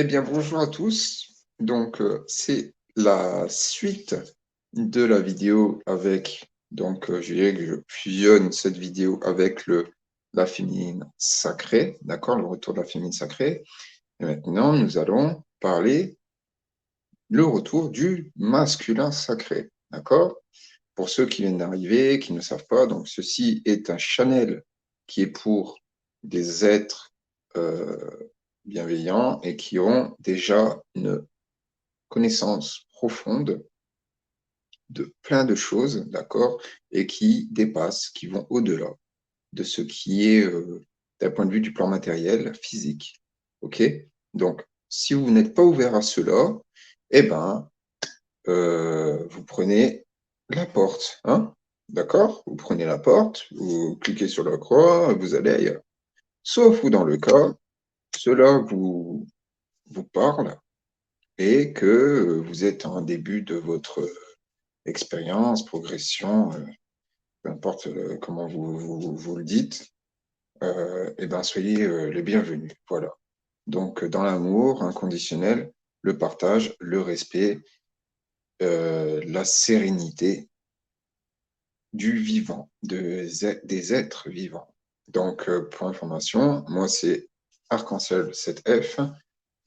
Eh bien, bonjour à tous. Donc, c'est la suite de la vidéo avec, je dirais que je fusionne cette vidéo avec la féminine sacrée, d'accord, le retour de la féminine sacrée. Et maintenant, nous allons parler le retour du masculin sacré, d'accord? Pour ceux qui viennent d'arriver, qui ne savent pas, donc ceci est un channel qui est pour des êtres bienveillants et qui ont déjà une connaissance profonde de plein de choses, d'accord, et qui dépassent, qui vont au-delà de ce qui est d'un point de vue du plan matériel, physique. OK? Donc, si vous n'êtes pas ouvert à cela, eh ben, vous prenez la porte, hein? D'accord? Vous prenez la porte, vous cliquez sur la croix, vous allez ailleurs. Sauf ou dans le cas, cela vous parle et que vous êtes en début de votre expérience, progression, peu importe comment vous le dites, eh ben, soyez les bienvenus. Voilà. Donc, dans l'amour inconditionnel, le partage, le respect, la sérénité du vivant, des êtres vivants. Donc, pour information, moi, c'est Arc-en-Ciel 7F.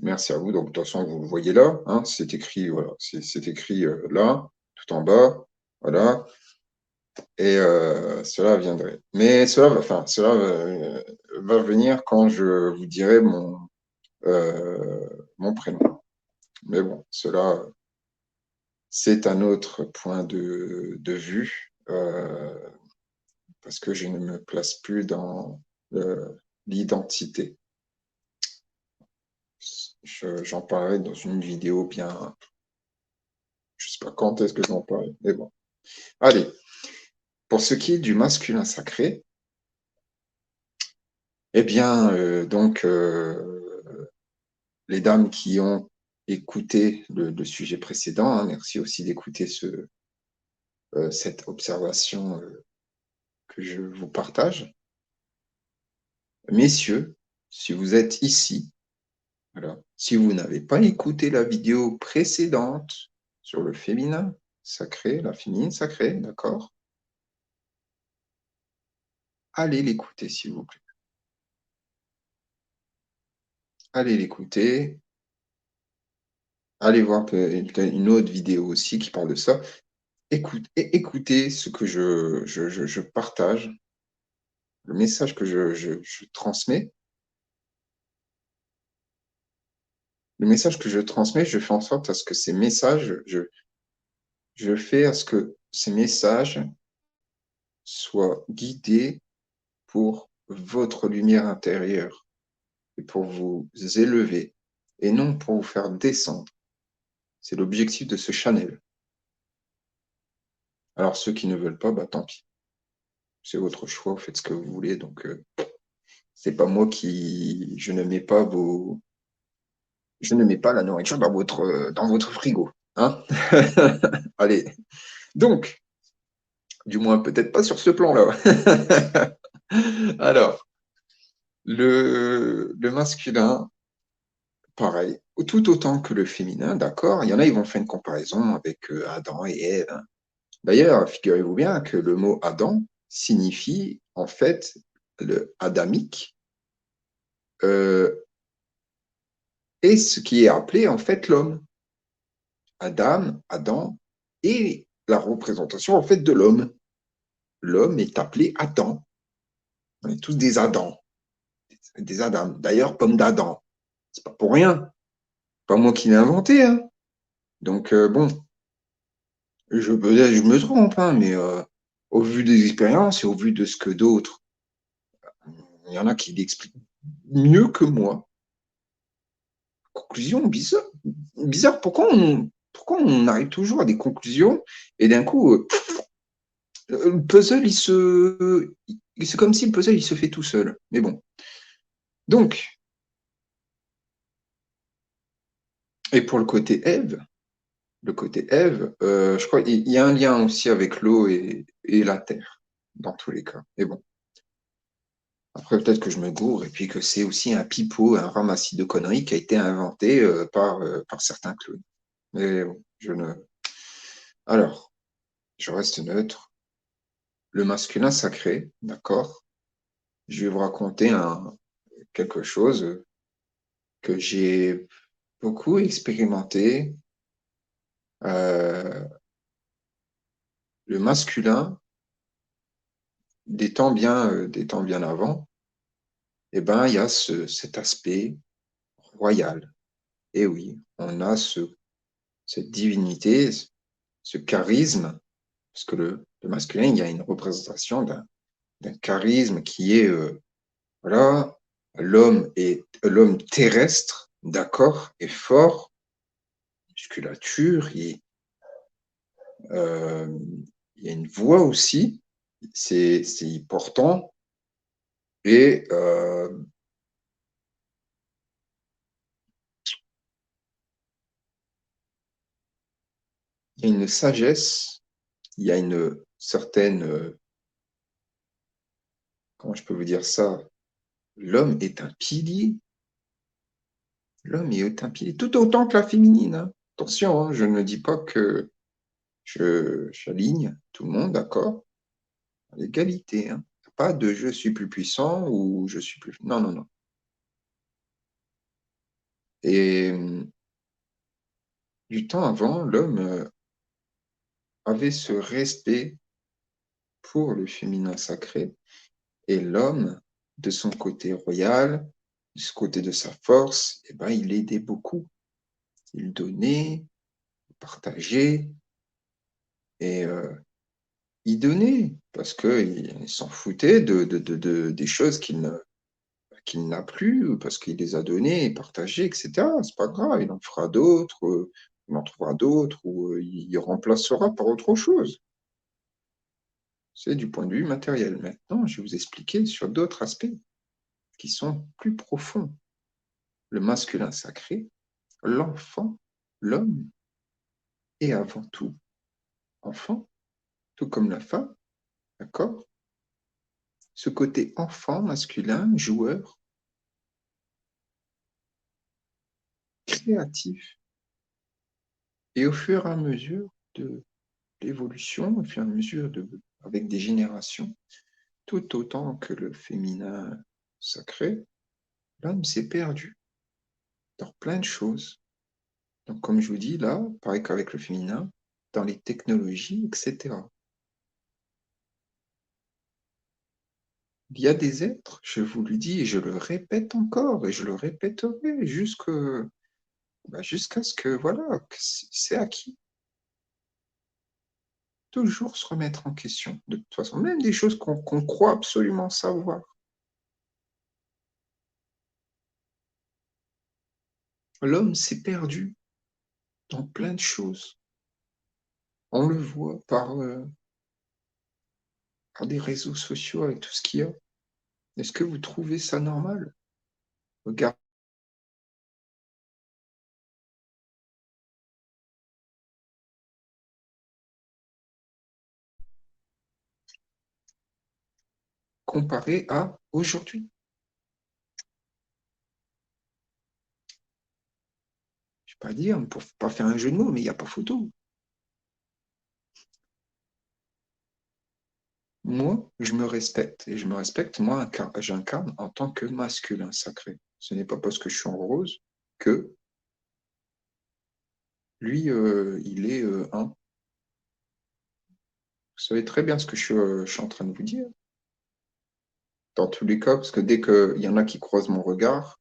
Merci à vous. Donc, de toute façon, vous le voyez là, hein, c'est écrit, voilà, c'est écrit là, tout en bas, voilà. Et cela viendrait. Mais cela va venir quand je vous dirai mon prénom. Mais bon, cela, c'est un autre point de vue, parce que je ne me place plus dans l'identité. J'en parlerai dans une vidéo bien. Je ne sais pas quand est-ce que j'en parle, mais bon. Allez, pour ce qui est du masculin sacré, eh bien, les dames qui ont écouté le sujet précédent, hein, merci aussi d'écouter cette observation que je vous partage. Messieurs, si vous êtes ici, voilà, si vous n'avez pas écouté la vidéo précédente sur le féminin sacré, la féminine sacrée, d'accord? Allez l'écouter, s'il vous plaît. Allez l'écouter. Allez voir peut-être une autre vidéo aussi qui parle de ça. Écoutez ce que je partage, le message que je transmets. Le message que je transmets, je fais en sorte à ce que ces messages, je fais à ce que ces messages soient guidés pour votre lumière intérieure et pour vous élever et non pour vous faire descendre. C'est l'objectif de ce channel. Alors ceux qui ne veulent pas, bah tant pis. C'est votre choix, vous faites ce que vous voulez. Donc c'est pas moi qui, je ne mets pas la nourriture dans votre frigo, hein. Allez. Donc, du moins peut-être pas sur ce plan-là. Alors, le masculin, pareil, tout autant que le féminin, d'accord. Il y en a, ils vont faire une comparaison avec Adam et Ève. D'ailleurs, figurez-vous bien que le mot Adam signifie en fait le adamique, et ce qui est appelé en fait l'homme. Adam, et la représentation en fait de l'homme. L'homme est appelé Adam. On est tous des Adams, des Adam. D'ailleurs, pomme d'Adam, c'est pas pour rien. Pas moi qui l'ai inventé, hein. Donc bon, je me trompe, hein, mais au vu des expériences et au vu de ce que d'autres, il y en a qui l'expliquent mieux que moi. Conclusion bizarre. Bizarre, pourquoi on arrive toujours à des conclusions et d'un coup, le puzzle, c'est comme si le puzzle, il se fait tout seul. Mais bon. Donc, et pour le côté Ève, je crois qu'il y a un lien aussi avec l'eau et la terre, dans tous les cas. Mais bon. Après, peut-être que je me gourre et puis que c'est aussi un pipeau, un ramassis de conneries qui a été inventé par certains clowns. Mais bon, je ne. Alors, je reste neutre. Le masculin sacré, d'accord? Je vais vous raconter quelque chose que j'ai beaucoup expérimenté. Euh, le masculin, des temps bien avant, eh ben, il y a cet aspect royal. Et oui, on a cette divinité, ce charisme, parce que le masculin, il y a une représentation d'un charisme qui est, voilà, l'homme terrestre, d'accord, est fort, musculature, euh, il y a une voix aussi, c'est important, et il y a une sagesse, il y a une certaine, comment je peux vous dire ça, l'homme est un pilier, l'homme est un pilier, tout autant que la féminine, hein. Attention, hein, je ne dis pas que j'aligne tout le monde, d'accord, à l'égalité, hein. Pas de je suis plus puissant ou je suis plus. Non, non, non. Et du temps avant, l'homme avait ce respect pour le féminin sacré et l'homme, de son côté royal, de ce côté de sa force, eh ben, il aidait beaucoup. Il donnait, il partageait et il donnait parce qu'il s'en foutait des choses qu'il n'a plus, parce qu'il les a donnés et partagés, etc. C'est pas grave, il en fera d'autres, il en trouvera d'autres, ou il remplacera par autre chose. C'est du point de vue matériel. Maintenant, je vais vous expliquer sur d'autres aspects qui sont plus profonds. Le masculin sacré, l'enfant, l'homme est avant tout enfant, tout comme la femme, d'accord? Ce côté enfant masculin, joueur, créatif, et au fur et à mesure de l'évolution, au fur et à mesure avec des générations, tout autant que le féminin sacré, l'homme s'est perdu dans plein de choses. Donc, comme je vous dis là, pareil qu'avec le féminin, dans les technologies, etc. Il y a des êtres, je vous le dis et je le répète encore et je le répéterai jusqu'à ce que, voilà, que c'est acquis. Toujours se remettre en question, de toute façon, même des choses qu'on croit absolument savoir. L'homme s'est perdu dans plein de choses. On le voit par des réseaux sociaux avec tout ce qu'il y a. Est-ce que vous trouvez ça normal? Regardez, comparé à aujourd'hui. Je ne vais pas dire, pour ne pas faire un jeu de mots, mais il n'y a pas photo. Moi, je me respecte. Et je me respecte, moi, j'incarne en tant que masculin sacré. Ce n'est pas parce que je suis en rose que lui, il est un. Vous savez très bien ce que je suis en train de vous dire. Dans tous les cas, parce que dès qu'il y en a qui croisent mon regard,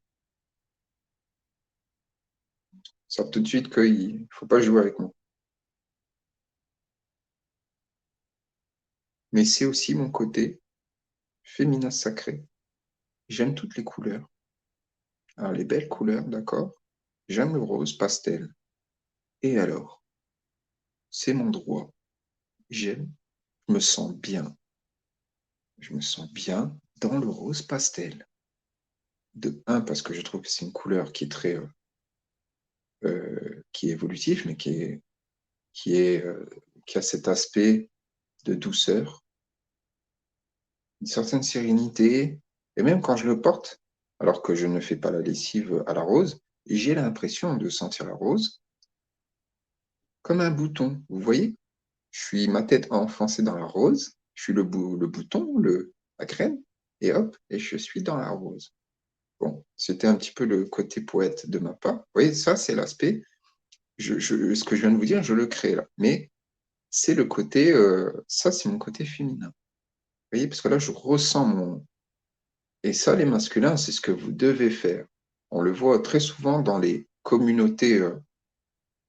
ça savent tout de suite qu'il ne faut pas jouer avec moi. Mais c'est aussi mon côté féminin sacré. J'aime toutes les couleurs. Alors, les belles couleurs, d'accord. J'aime le rose pastel. Et alors, c'est mon droit. J'aime, je me sens bien. Je me sens bien dans le rose pastel. De un, parce que je trouve que c'est une couleur qui est très, qui est évolutive, mais qui est, qui a cet aspect de douceur, une certaine sérénité. Et même quand je le porte, alors que je ne fais pas la lessive à la rose, j'ai l'impression de sentir la rose comme un bouton. Vous voyez? Je suis ma tête enfoncée dans la rose, je suis le bouton, la graine, et hop, et je suis dans la rose. Bon, c'était un petit peu le côté poète de ma part. Vous voyez, ça, c'est l'aspect, ce que je viens de vous dire, je le crée là. Mais c'est le côté, ça, c'est mon côté féminin. Vous voyez, parce que là, je ressens mon... Et ça, les masculins, c'est ce que vous devez faire. On le voit très souvent dans les communautés.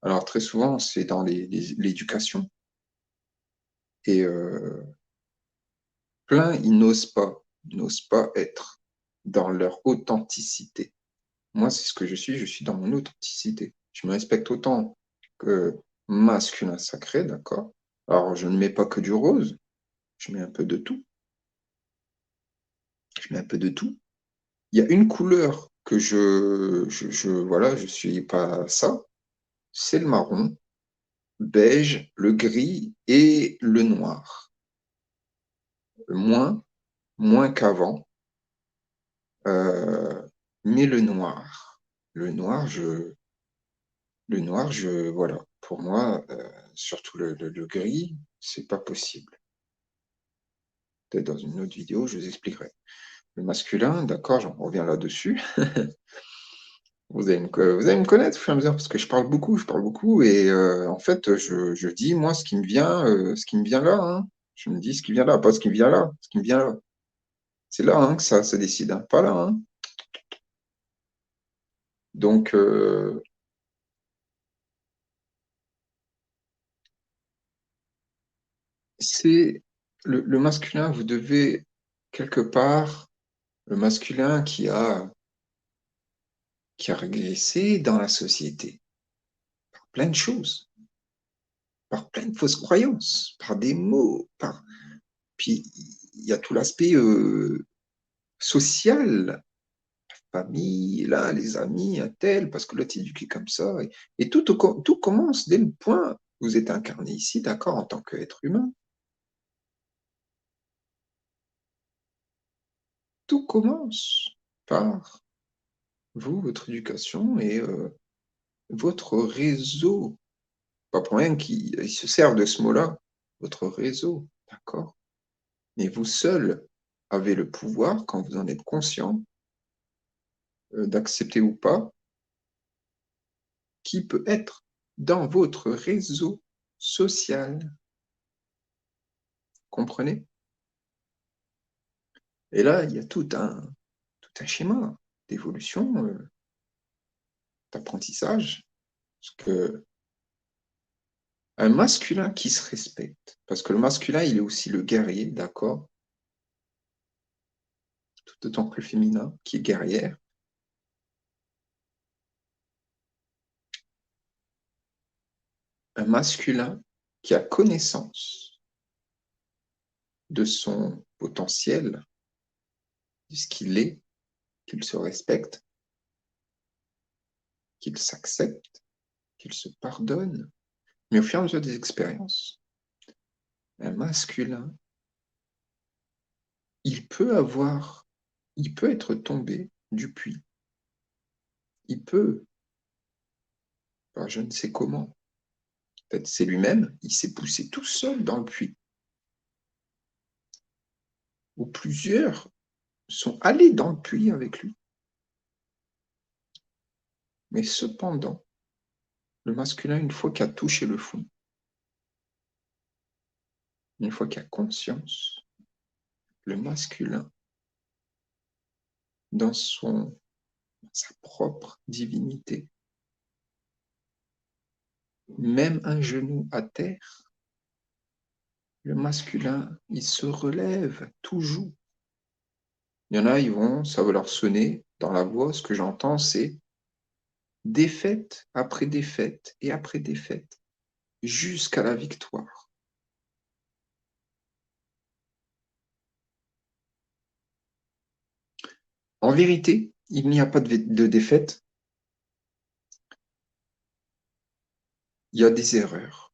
Alors, très souvent, c'est dans l'éducation. Et plein, ils n'osent pas être dans leur authenticité. Moi, c'est ce que je suis dans mon authenticité. Je me respecte autant que masculin sacré, d'accord? Alors, je ne mets pas que du rose, je mets un peu de tout. Je mets un peu de tout. Il y a une couleur que voilà, je suis pas ça, c'est le marron, beige, le gris et le noir. Moins, moins qu'avant, euh, mais le noir, voilà, pour moi, surtout le gris, c'est pas possible. Peut-être dans une autre vidéo, je vous expliquerai. Le masculin, d'accord, j'en reviens là-dessus. Vous allez me connaître au fur et à mesure parce que je parle beaucoup et en fait, je dis moi ce qui me vient là. Hein. Je me dis ce qui vient là, pas ce qui me vient là, ce qui me vient là. C'est là hein, que ça se décide, hein, pas là. Hein. Donc, c'est le masculin, vous devez quelque part, le masculin qui a régressé dans la société, par plein de choses, par plein de fausses croyances, par des mots, par... Puis il y a tout l'aspect social, famille, là, les amis, un tel, parce que l'autre est éduqué comme ça. Et tout commence dès le point où vous êtes incarné ici, d'accord, en tant qu'être humain. Tout commence par vous, votre éducation et votre réseau. Pas pour rien qu'ils se servent de ce mot-là, votre réseau, d'accord? Mais vous seul avez le pouvoir, quand vous en êtes conscient, d'accepter ou pas, qui peut être dans votre réseau social. Comprenez? Et là, il y a tout un schéma d'évolution, d'apprentissage. Parce que un masculin qui se respecte, parce que le masculin, il est aussi le guerrier, d'accord? Tout autant que le féminin, qui est guerrière. Un masculin qui a connaissance de son potentiel, de ce qu'il est, qu'il se respecte, qu'il s'accepte, qu'il se pardonne. Mais au fur et à mesure des expériences, un masculin, il peut être tombé du puits. Il peut, par je ne sais comment, peut-être c'est lui-même, il s'est poussé tout seul dans le puits, où plusieurs sont allés dans le puits avec lui. Mais cependant, le masculin, une fois qu'il a touché le fond, une fois qu'il a conscience, le masculin, dans sa propre divinité, même un genou à terre, le masculin, il se relève toujours. Il y en a, ça va leur sonner dans la voix, ce que j'entends, c'est défaite après défaite et après défaite, jusqu'à la victoire. En vérité, il n'y a pas de défaite, il y a des erreurs,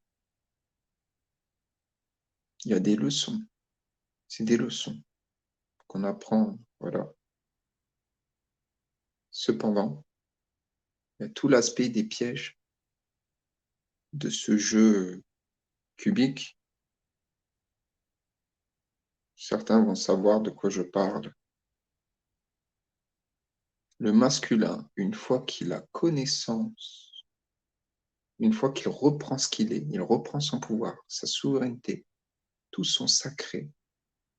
il y a des leçons. C'est des leçons qu'on apprend, voilà. Cependant, il y a tout l'aspect des pièges de ce jeu cubique. Certains vont savoir de quoi je parle. Le masculin, une fois qu'il a connaissance, une fois qu'il reprend ce qu'il est, il reprend son pouvoir, sa souveraineté, tout son sacré,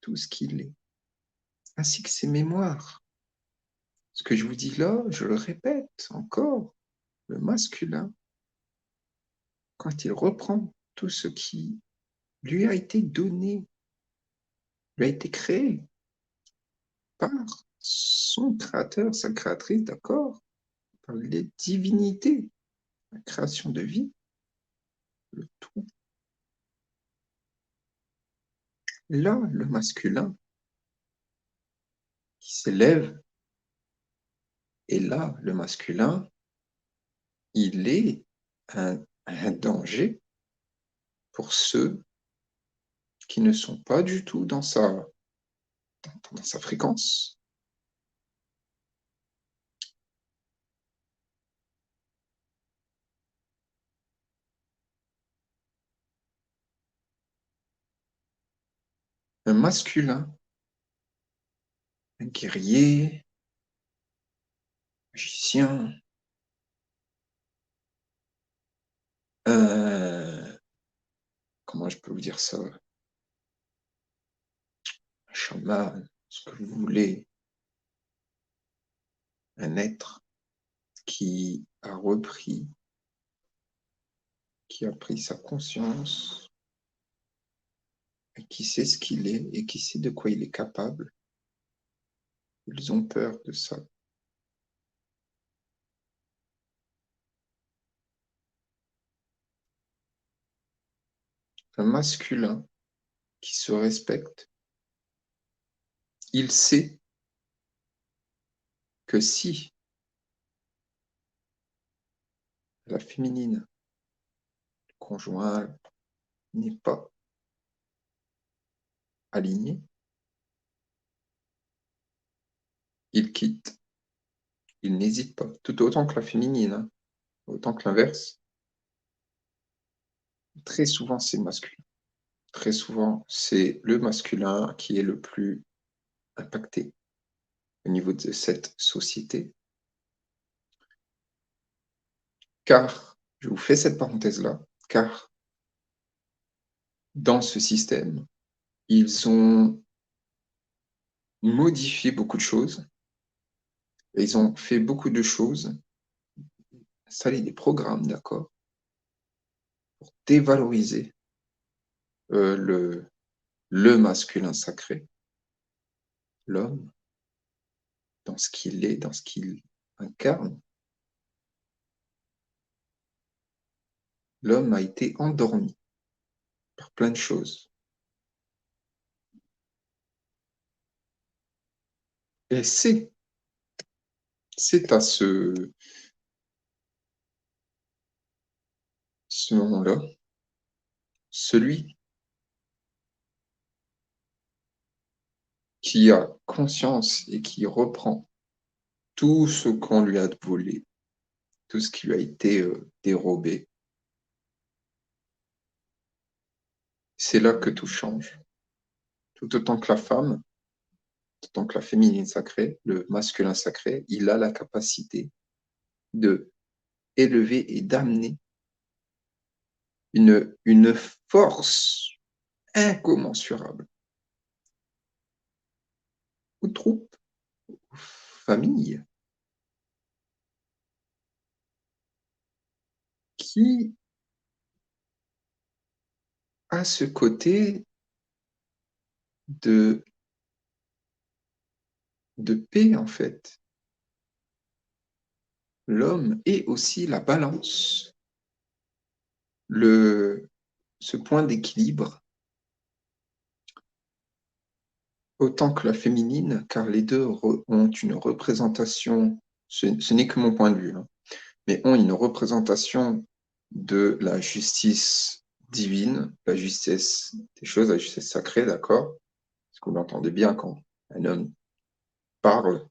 tout ce qu'il est, ainsi que ses mémoires. Ce que je vous dis là, je le répète encore, le masculin, quand il reprend tout ce qui lui a été donné, lui a été créé par son créateur, sa créatrice, d'accord, par les divinités, la création de vie, le tout. Là, le masculin qui s'élève, et là, le masculin, il est un danger pour ceux qui ne sont pas du tout dans sa fréquence. Un masculin, un guerrier, magicien, un, comment je peux vous dire ça, un chaman, ce que vous voulez, un être qui a repris, qui a pris sa conscience, et qui sait ce qu'il est et qui sait de quoi il est capable. Ils ont peur de ça. Un masculin qui se respecte, il sait que si la féminine, le conjoint, n'est pas aligné, il quitte. Il n'hésite pas. Tout autant que la féminine, hein, autant que l'inverse. Très souvent, c'est masculin. Très souvent, c'est le masculin qui est le plus impacté au niveau de cette société. Car, je vous fais cette parenthèse-là, car dans ce système, ils ont modifié beaucoup de choses, et ils ont fait beaucoup de choses, installé des programmes, d'accord, pour dévaloriser le masculin sacré, l'homme, dans ce qu'il est, dans ce qu'il incarne. L'homme a été endormi par plein de choses. Et c'est à ce moment-là, celui qui a conscience et qui reprend tout ce qu'on lui a volé, tout ce qui lui a été dérobé, c'est là que tout change. Tout autant que la femme, tout autant que la féminine sacrée, le masculin sacré, il a la capacité de élever et d'amener une force incommensurable aux troupes, aux familles, qui a ce côté de paix, en fait. L'homme est aussi la balance, ce point d'équilibre, autant que la féminine, car les deux ont une représentation, ce n'est que mon point de vue, hein, mais ont une représentation de la justice divine, la justice des choses, la justice sacrée, d'accord? Est-ce que vous l'entendez bien quand un homme parle?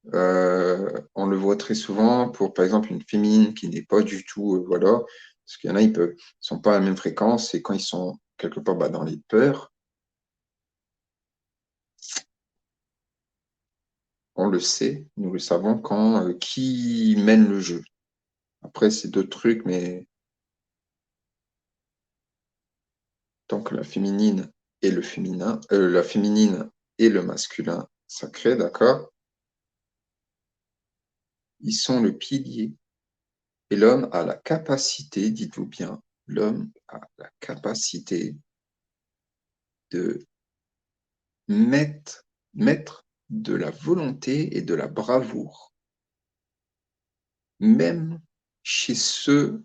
On le voit très souvent pour, par exemple, une féminine qui n'est pas du tout, voilà, parce qu'il y en a, ils sont pas à la même fréquence, et quand ils sont quelque part dans les peurs, on le sait, nous le savons quand qui mène le jeu. Après, c'est d'autres trucs, mais tant que la féminine et le féminin, la féminine et le masculin sacré, d'accord, ils sont le pilier. Et l'homme a la capacité, dites-vous bien, l'homme a la capacité de mettre de la volonté et de la bravoure, même chez ceux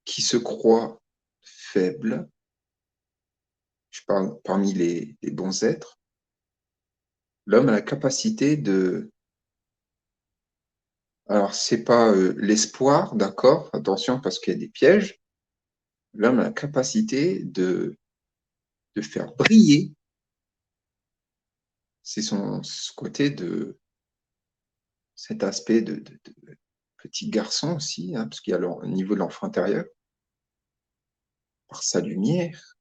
qui se croient faibles. Je parle parmi les bons êtres. L'homme a la capacité de... Alors, c'est pas l'espoir, d'accord? Attention, parce qu'il y a des pièges. L'homme a la capacité de faire briller. C'est ce côté de cet aspect de petit garçon aussi, hein, parce qu'il y a le niveau de l'enfant intérieur, par sa lumière.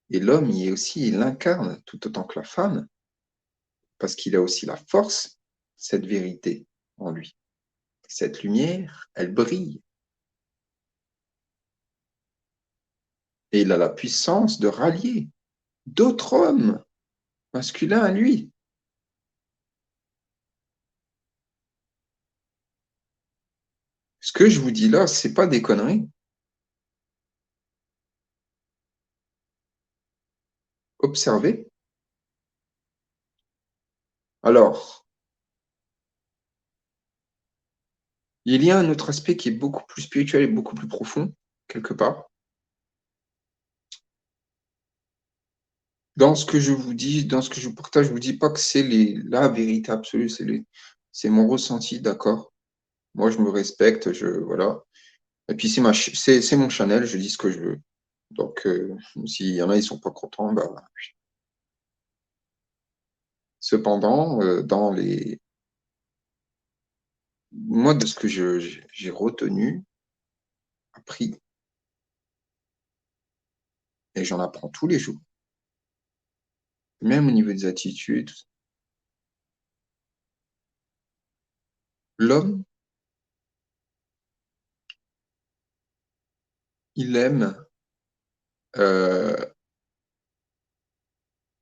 Et l'homme, il est aussi, il l'incarne tout autant que la femme, parce qu'il a aussi la force, cette vérité en lui. Cette lumière, elle brille. Et il a la puissance de rallier d'autres hommes masculins à lui. Ce que je vous dis là, c'est pas des conneries. Observez. Alors, il y a un autre aspect qui est beaucoup plus spirituel et beaucoup plus profond, quelque part. Dans ce que je vous dis, dans ce que je vous partage, je vous dis pas que c'est la vérité absolue, c'est mon ressenti, d'accord? Moi, je me respecte, voilà. Et puis, c'est mon channel, je dis ce que je veux. Donc, s'il y en a, ils sont pas contents, bah, cependant, moi, de ce que j'ai retenu, appris, et j'en apprends tous les jours, même au niveau des attitudes, l'homme, il aime, euh,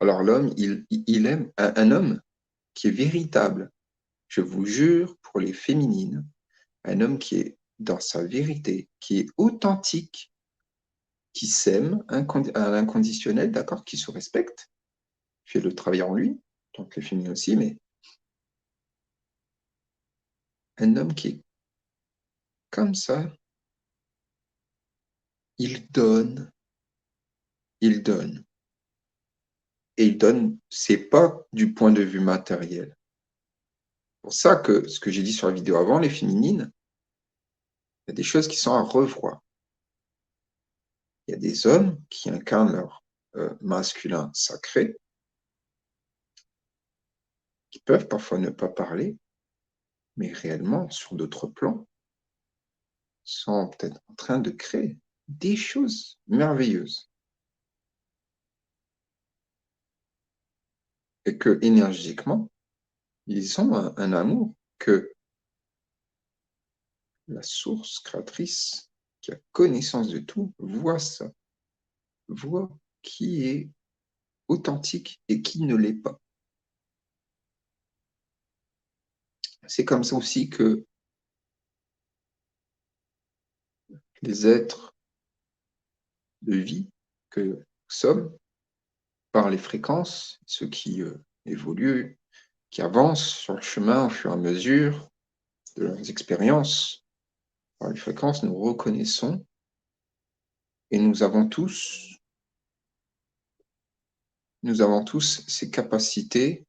alors l'homme, il aime un homme qui est véritable. Je vous jure, pour les féminines, un homme qui est dans sa vérité, qui est authentique, qui s'aime à l'inconditionnel, d'accord, qui se respecte, fait le travail en lui, donc les féminines aussi, mais un homme qui est comme ça, il donne, il donne. Et il donne, c'est pas du point de vue matériel. C'est pour ça que ce que j'ai dit sur la vidéo avant, les féminines, il y a des choses qui sont à revoir. Il y a des hommes qui incarnent leur masculin sacré, qui peuvent parfois ne pas parler, mais réellement, sur d'autres plans, sont peut-être en train de créer des choses merveilleuses. Et que énergétiquement, ils ont un amour que la source créatrice, qui a connaissance de tout, voit ça, voit qui est authentique et qui ne l'est pas. C'est comme ça aussi que les êtres de vie que nous sommes, par les fréquences, ceux qui évoluent, qui avancent sur le chemin au fur et à mesure de leurs expériences, par les fréquences, nous reconnaissons et nous avons tous ces capacités.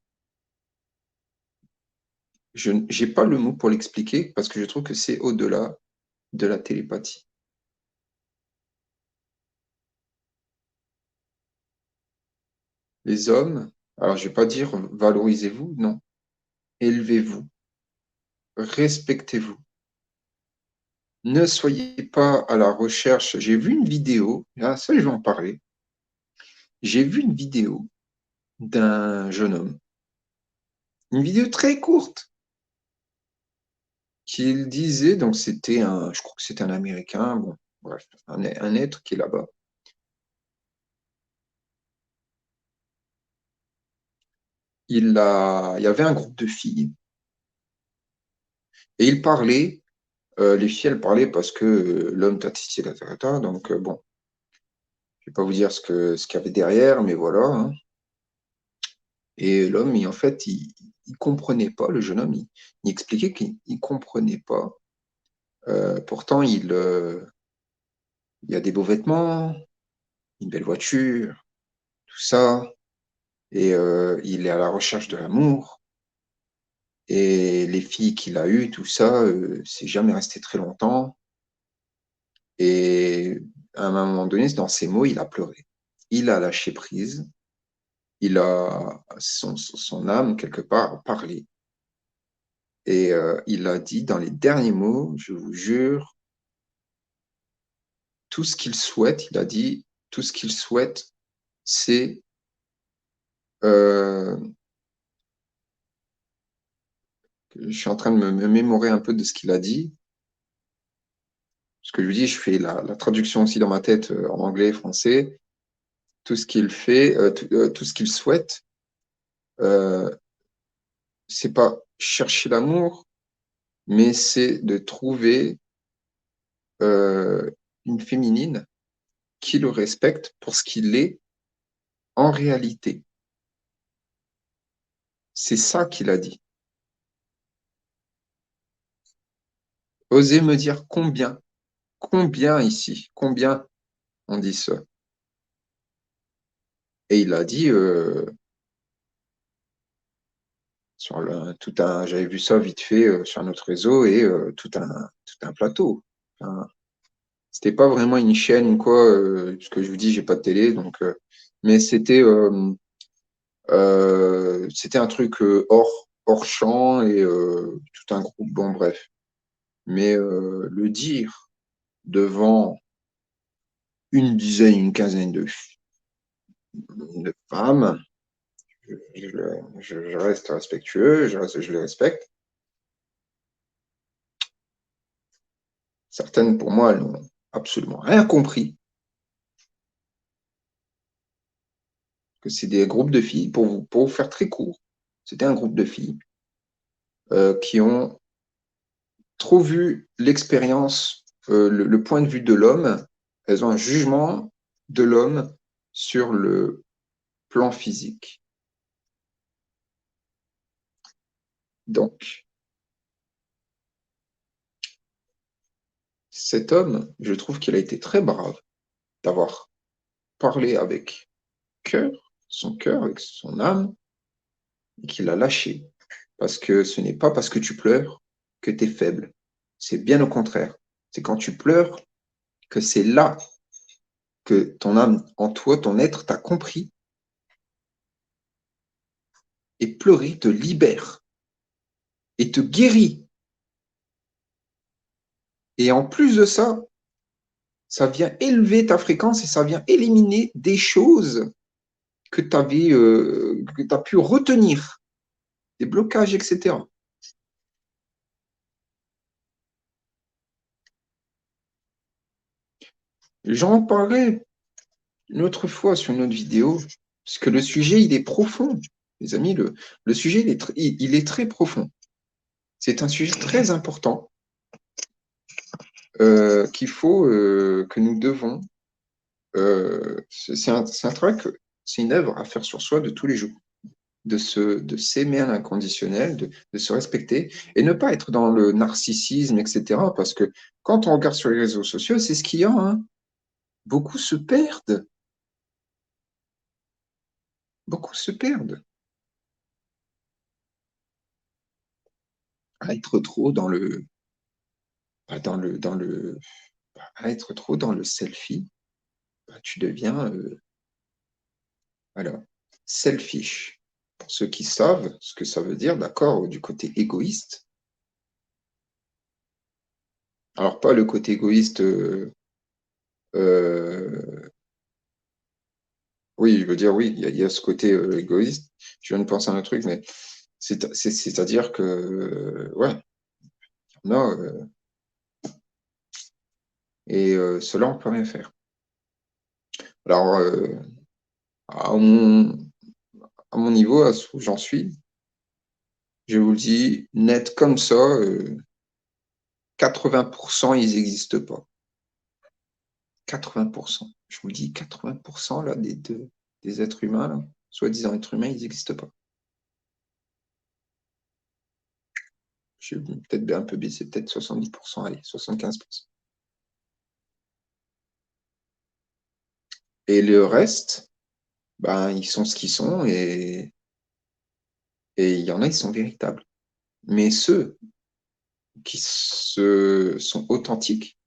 Je n'ai pas le mot pour l'expliquer parce que je trouve que c'est au-delà de la télépathie. Les hommes, alors je ne vais pas dire valorisez-vous, non. élevez-vous, respectez-vous. Ne soyez pas à la recherche. J'ai vu une vidéo, ça je vais en parler. J'ai vu une vidéo d'un jeune homme, une vidéo très courte, qu'il disait, donc c'était je crois que c'était un Américain, bon, bref, un être qui est là-bas. Il y avait un groupe de filles et il parlait, les filles elles parlaient parce que l'homme t'a titillé la tata, donc bon, je vais pas vous dire ce qu'il y avait derrière, mais voilà, hein. Et l'homme, en fait, il comprenait pas, le jeune homme, il expliquait qu'il comprenait pas. Pourtant, il a des beaux vêtements, une belle voiture, tout ça, et il est à la recherche de l'amour. Et les filles qu'il a eues, tout ça, c'est jamais resté très longtemps. Et à un moment donné, dans ses mots, il a pleuré. Il a lâché prise. Il a son âme, quelque part, parlé. Et il a dit dans les derniers mots, je vous jure, tout ce qu'il souhaite, il a dit, tout ce qu'il souhaite, c'est euh, je suis en train de me mémorer un peu de ce qu'il a dit. Ce que je lui dis, je fais la traduction aussi dans ma tête en anglais et français. Tout ce qu'il fait, tout ce qu'il souhaite, euh, c'est pas chercher l'amour, mais c'est de trouver euh, une féminine qui le respecte pour ce qu'il est en réalité. C'est ça qu'il a dit. Osez me dire combien ici, combien on dit ça. Et il a dit j'avais vu ça vite fait sur un autre réseau et tout un plateau. Enfin, c'était pas vraiment une chaîne ou quoi, parce que je vous dis, j'ai pas de télé, donc, mais c'était un truc hors champ et tout un groupe, bon bref. Mais le dire devant une dizaine, une quinzaine de femmes, je reste respectueux, je les respecte. Certaines, pour moi, elles n'ont absolument rien compris, que c'est des groupes de filles, pour vous faire très court, c'était un groupe de filles qui ont trop vu l'expérience, le point de vue de l'homme, elles ont un jugement de l'homme sur le plan physique. Donc, cet homme, je trouve qu'il a été très brave d'avoir parlé avec cœur, son cœur, avec son âme, et qu'il a lâché. Parce que ce n'est pas parce que tu pleures que tu es faible. C'est bien au contraire. C'est quand tu pleures que c'est là que ton âme en toi, ton être t'a compris, et pleurer te libère et te guérit. Et en plus de ça, ça vient élever ta fréquence et ça vient éliminer des choses que tu as pu retenir, des blocages, etc. J'en parlais une autre fois sur une autre vidéo, parce que le sujet, il est profond. Les amis, le sujet, il est très profond. C'est un sujet très important que nous devons. C'est un travail, c'est une œuvre à faire sur soi de tous les jours, de s'aimer à l'inconditionnel, de se respecter et ne pas être dans le narcissisme, etc. Parce que quand on regarde sur les réseaux sociaux, c'est ce qu'il y a, hein. Beaucoup se perdent. Beaucoup se perdent à être trop dans le, à être trop dans le selfie. Tu deviens, alors, selfish. pour ceux qui savent ce que ça veut dire, d'accord, du côté égoïste. Alors, pas le côté égoïste, euh, oui, je veux dire, oui, il y a ce côté égoïste. Je viens de penser à un truc, mais c'est-à-dire que, ouais, il y en a, et cela, on peut rien faire. Alors, à mon, à mon niveau, à ce où j'en suis, je vous le dis, net comme ça, 80%, ils n'existent pas. 80%. Je vous le dis, 80% là, des êtres humains, là, soi-disant êtres humains, ils n'existent pas. Je vais peut-être un peu baissé, peut-être 70%, allez, 75%. Et le reste, ben, ils sont ce qu'ils sont et il y en a, ils sont véritables. Mais ceux qui sont authentiques,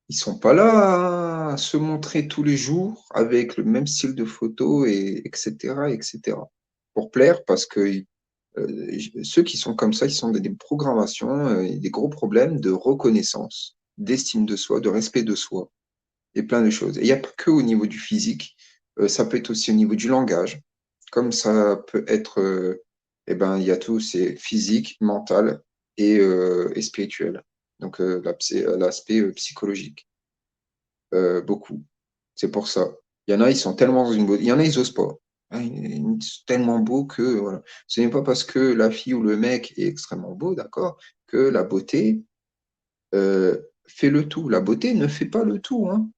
ils sont pas là à se montrer tous les jours avec le même style de photo, et etc., etc. Pour plaire, parce que ceux qui sont comme ça, ils sont des programmations, des gros problèmes de reconnaissance, d'estime de soi, de respect de soi, et plein de choses. Et il n'y a pas que au niveau du physique, ça peut être aussi au niveau du langage, comme ça peut être, eh ben, il y a tout, c'est physique, mental et spirituel. Donc l'aspect psychologique, beaucoup. C'est pour ça. Il y en a, ils sont tellement dans une beauté. Il y en a, ils osent pas. Hein, ils sont tellement beaux que voilà. Ce n'est pas parce que la fille ou le mec est extrêmement beau, d'accord, que la beauté fait le tout. La beauté ne fait pas le tout, hein.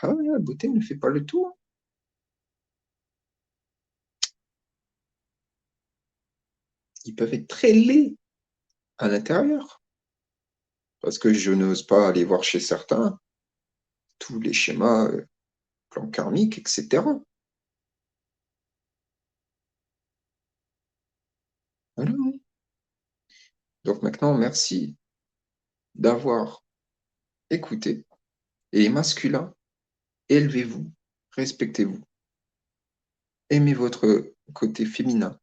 Ah ouais, la beauté ne fait pas le tout, hein. Ils peuvent être très laids à l'intérieur. Parce que je n'ose pas aller voir chez certains tous les schémas, plans karmiques, etc. Voilà. Donc maintenant, merci d'avoir écouté. Et les masculins, élevez-vous, respectez-vous, aimez votre côté féminin,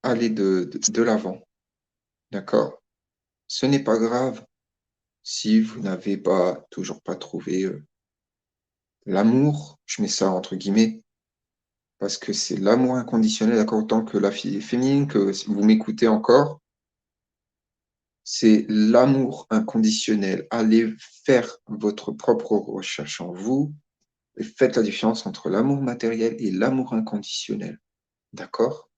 allez de l'avant, d'accord? Ce n'est pas grave si vous n'avez pas toujours pas trouvé l'amour, je mets ça entre guillemets, parce que c'est l'amour inconditionnel, d'accord, autant que la fille féminine, que si vous m'écoutez encore, c'est l'amour inconditionnel. Allez faire votre propre recherche en vous et faites la différence entre l'amour matériel et l'amour inconditionnel, d'accord?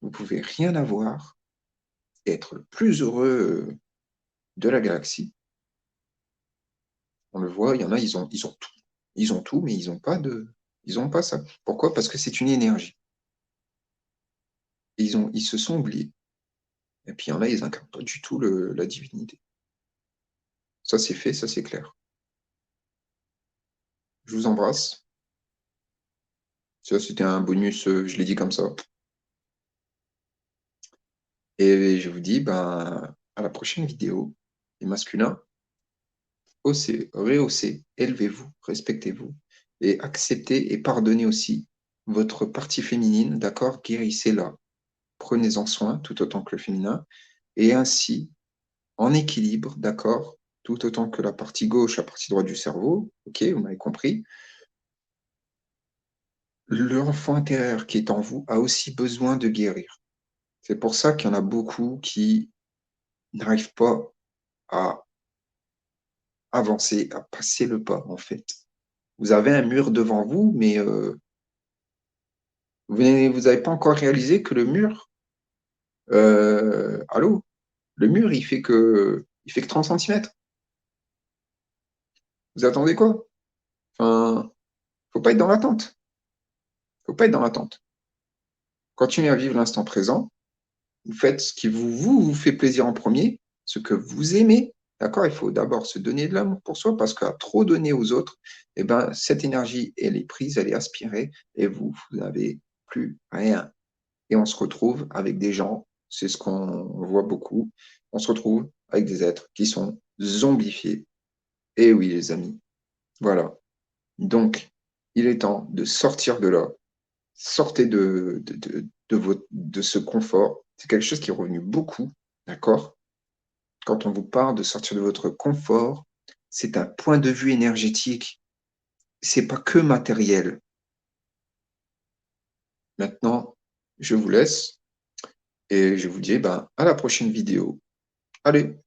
Vous pouvez rien avoir et être le plus heureux de la galaxie. On le voit, il y en a, ils ont tout. Ils ont tout, mais ils n'ont pas ça. Pourquoi? Parce que c'est une énergie. Et ils se sont oubliés. Et puis il y en a, ils n'incarnent pas du tout la divinité. Ça, c'est fait, ça, c'est clair. Je vous embrasse. Ça, c'était un bonus, je l'ai dit comme ça. Et je vous dis ben, à la prochaine vidéo. Les masculins, haussez, rehaussez, élevez-vous, respectez-vous et acceptez et pardonnez aussi votre partie féminine, d'accord? Guérissez-la, prenez-en soin tout autant que le féminin et ainsi en équilibre, d'accord? Tout autant que la partie gauche, la partie droite du cerveau, ok, vous m'avez compris. L'enfant intérieur qui est en vous a aussi besoin de guérir. C'est pour ça qu'il y en a beaucoup qui n'arrivent pas à avancer, à passer le pas, en fait. Vous avez un mur devant vous, mais vous n'avez pas encore réalisé que le mur, allô, le mur, il fait que 30 centimètres. Vous attendez quoi? Enfin, faut pas être dans l'attente. Faut pas être dans l'attente. Continuez à vivre l'instant présent. Vous faites ce qui vous fait plaisir en premier, ce que vous aimez. D'accord? Il faut d'abord se donner de l'amour pour soi parce qu'à trop donner aux autres, eh ben, cette énergie, elle est prise, elle est aspirée et vous n'avez plus rien. Et on se retrouve avec des gens, c'est ce qu'on voit beaucoup, on se retrouve avec des êtres qui sont zombifiés. Et oui, les amis, voilà. Donc, il est temps de sortir de là. Sortez de ce confort. C'est quelque chose qui est revenu beaucoup, d'accord? Quand on vous parle de sortir de votre confort, c'est un point de vue énergétique. C'est pas que matériel. Maintenant, je vous laisse et je vous dis à la prochaine vidéo. Allez!